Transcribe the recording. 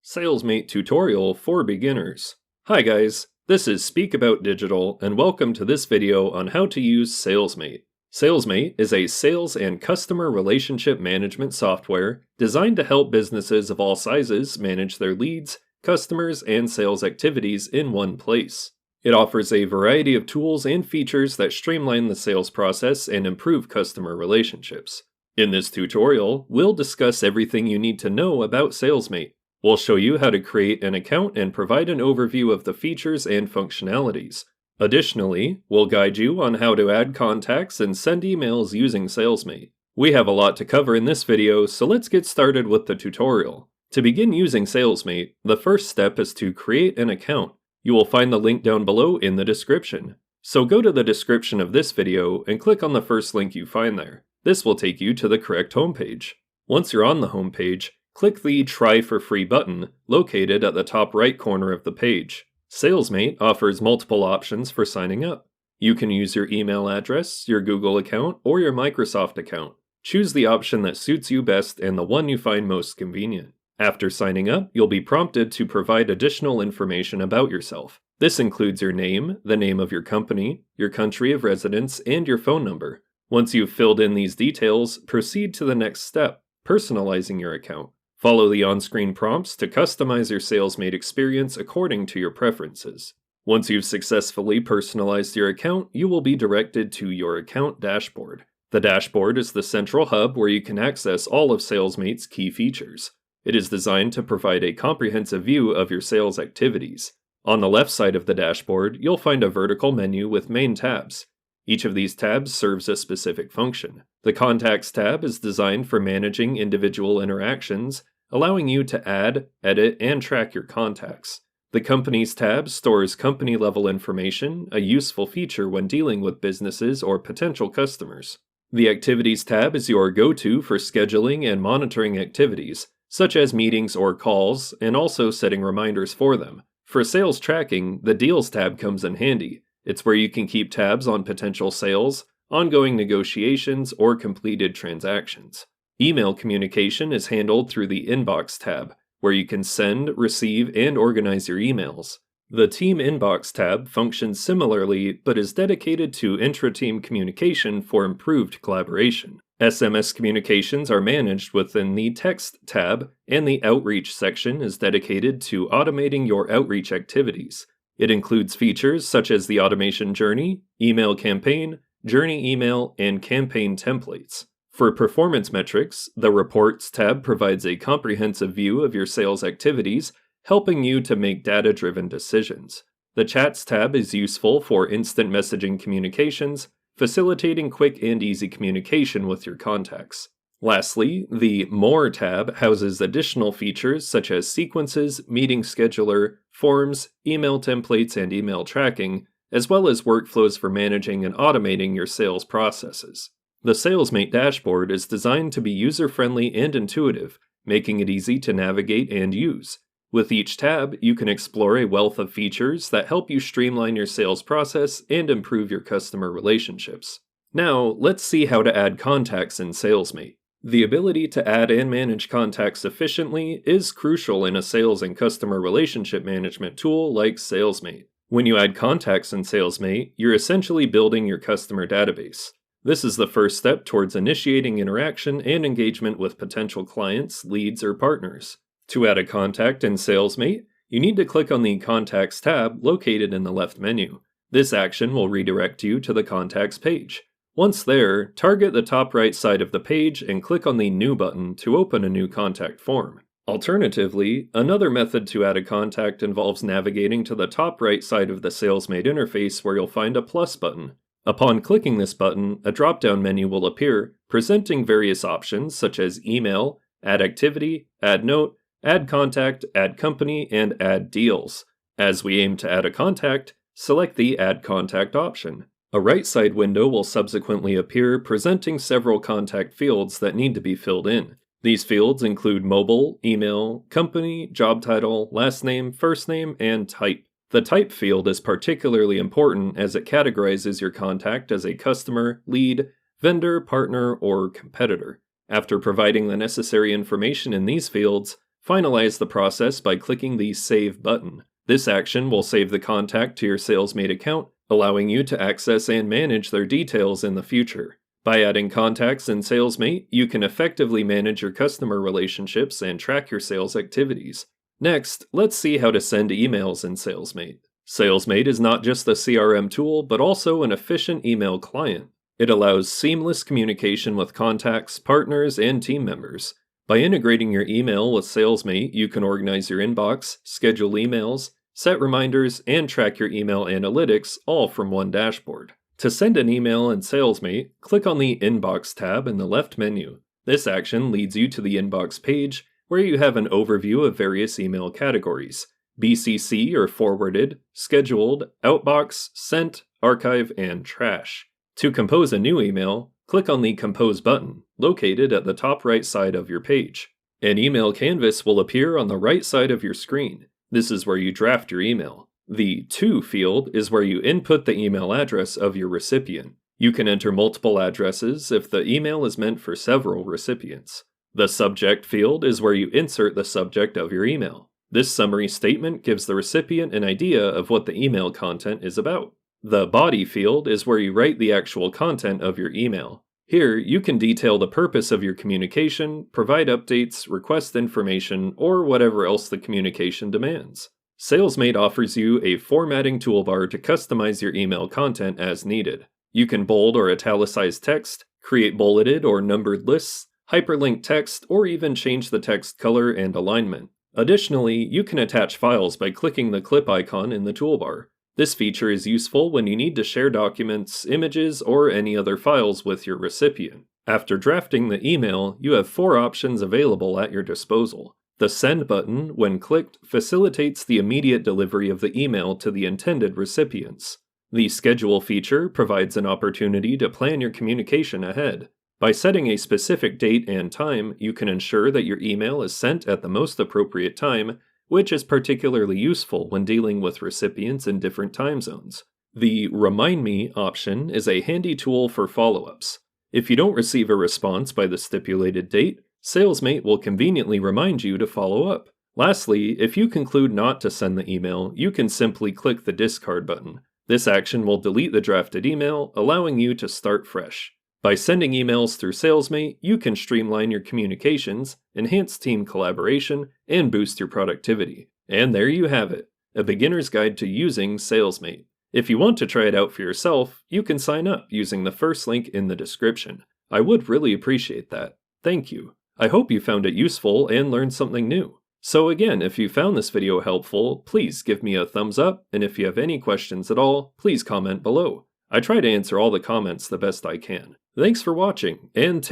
Salesmate tutorial for beginners. Hi guys, this is Speak About Digital and welcome to this video on how to use Salesmate. Salesmate is a sales and customer relationship management software designed to help businesses of all sizes manage their leads, customers, and sales activities in one place. It offers a variety of tools and features that streamline the sales process and improve customer relationships. In this tutorial, we'll discuss everything you need to know about Salesmate. We'll show you how to create an account and provide an overview of the features and functionalities. Additionally, we'll guide you on how to add contacts and send emails using Salesmate. We have a lot to cover in this video, so let's get started with the tutorial. To begin using Salesmate, the first step is to create an account. You will find the link down below in the description. So go to the description of this video and click on the first link you find there. This will take you to the correct homepage. Once you're on the homepage, click the Try for Free button located at the top right corner of the page. Salesmate offers multiple options for signing up. You can use your email address, your Google account, or your Microsoft account. Choose the option that suits you best and the one you find most convenient. After signing up, you'll be prompted to provide additional information about yourself. This includes your name, the name of your company, your country of residence, and your phone number. Once you've filled in these details, proceed to the next step, personalizing your account. Follow the on-screen prompts to customize your Salesmate experience according to your preferences. Once you've successfully personalized your account, you will be directed to your account dashboard. The dashboard is the central hub where you can access all of Salesmate's key features. It is designed to provide a comprehensive view of your sales activities. On the left side of the dashboard, you'll find a vertical menu with main tabs. Each of these tabs serves a specific function. The Contacts tab is designed for managing individual interactions, allowing you to add, edit, and track your contacts. The Companies tab stores company-level information, a useful feature when dealing with businesses or potential customers. The Activities tab is your go-to for scheduling and monitoring activities, such as meetings or calls, and also setting reminders for them. For sales tracking, the Deals tab comes in handy. It's where you can keep tabs on potential sales, ongoing negotiations, or completed transactions. Email communication is handled through the Inbox tab, where you can send, receive, and organize your emails. The Team Inbox tab functions similarly, but is dedicated to intra-team communication for improved collaboration. SMS communications are managed within the Text tab, and the Outreach section is dedicated to automating your outreach activities. It includes features such as the automation journey, email campaign, journey email, and campaign templates. For performance metrics, the Reports tab provides a comprehensive view of your sales activities, helping you to make data-driven decisions. The Chats tab is useful for instant messaging communications, facilitating quick and easy communication with your contacts. Lastly, the More tab houses additional features such as sequences, meeting scheduler, forms, email templates, and email tracking, as well as workflows for managing and automating your sales processes. The Salesmate dashboard is designed to be user-friendly and intuitive, making it easy to navigate and use. With each tab, you can explore a wealth of features that help you streamline your sales process and improve your customer relationships. Now, let's see how to add contacts in Salesmate. The ability to add and manage contacts efficiently is crucial in a sales and customer relationship management tool like Salesmate. When you add contacts in Salesmate, you're essentially building your customer database. This is the first step towards initiating interaction and engagement with potential clients, leads, or partners. To add a contact in Salesmate, you need to click on the Contacts tab located in the left menu. This action will redirect you to the Contacts page. Once there, target the top right side of the page and click on the New button to open a new contact form. Alternatively, another method to add a contact involves navigating to the top right side of the Salesmate interface where you'll find a plus button. Upon clicking this button, a drop-down menu will appear, presenting various options such as Email, Add Activity, Add Note, Add Contact, Add Company, and Add Deals. As we aim to add a contact, select the Add Contact option. A right side window will subsequently appear, presenting several contact fields that need to be filled in. These fields include mobile, email, company, job title, last name, first name, and type. The type field is particularly important as it categorizes your contact as a customer, lead, vendor, partner, or competitor. After providing the necessary information in these fields, Finalize the process by clicking the Save button. This action will save the contact to your Salesmate account, allowing you to access and manage their details in the future. By adding contacts in Salesmate, you can effectively manage your customer relationships and track your sales activities. Next, let's see how to send emails in Salesmate. Salesmate is not just a CRM tool, but also an efficient email client. It allows seamless communication with contacts, partners, and team members. By integrating your email with Salesmate, you can organize your inbox, schedule emails, set reminders, and track your email analytics all from one dashboard. To send an email in Salesmate, click on the Inbox tab in the left menu. This action leads you to the Inbox page, where you have an overview of various email categories: BCC or forwarded, scheduled, outbox, sent, archive, and trash. To compose a new email, click on the Compose button, located at the top right side of your page. An email canvas will appear on the right side of your screen. This is where you draft your email. The To field is where you input the email address of your recipient. You can enter multiple addresses if the email is meant for several recipients. The Subject field is where you insert the subject of your email. This summary statement gives the recipient an idea of what the email content is about. The Body field is where you write the actual content of your email. Here, you can detail the purpose of your communication, provide updates, request information, or whatever else the communication demands. Salesmate offers you a formatting toolbar to customize your email content as needed. You can bold or italicize text, create bulleted or numbered lists, hyperlink text, or even change the text color and alignment. Additionally, you can attach files by clicking the clip icon in the toolbar. This feature is useful when you need to share documents, images, or any other files with your recipient. After drafting the email, you have 4 options available at your disposal. The Send button, when clicked, facilitates the immediate delivery of the email to the intended recipients. The Schedule feature provides an opportunity to plan your communication ahead. By setting a specific date and time, you can ensure that your email is sent at the most appropriate time, which is particularly useful when dealing with recipients in different time zones. The Remind Me option is a handy tool for follow-ups. If you don't receive a response by the stipulated date, Salesmate will conveniently remind you to follow up. Lastly, if you conclude not to send the email, you can simply click the Discard button. This action will delete the drafted email, allowing you to start fresh. By sending emails through Salesmate, you can streamline your communications, enhance team collaboration, and boost your productivity. And there you have it, a beginner's guide to using Salesmate. If you want to try it out for yourself, you can sign up using the first link in the description. I would really appreciate that. Thank you. I hope you found it useful and learned something new. So again, if you found this video helpful, please give me a thumbs up, and if you have any questions at all, please comment below. I try to answer all the comments the best I can. Thanks for watching, and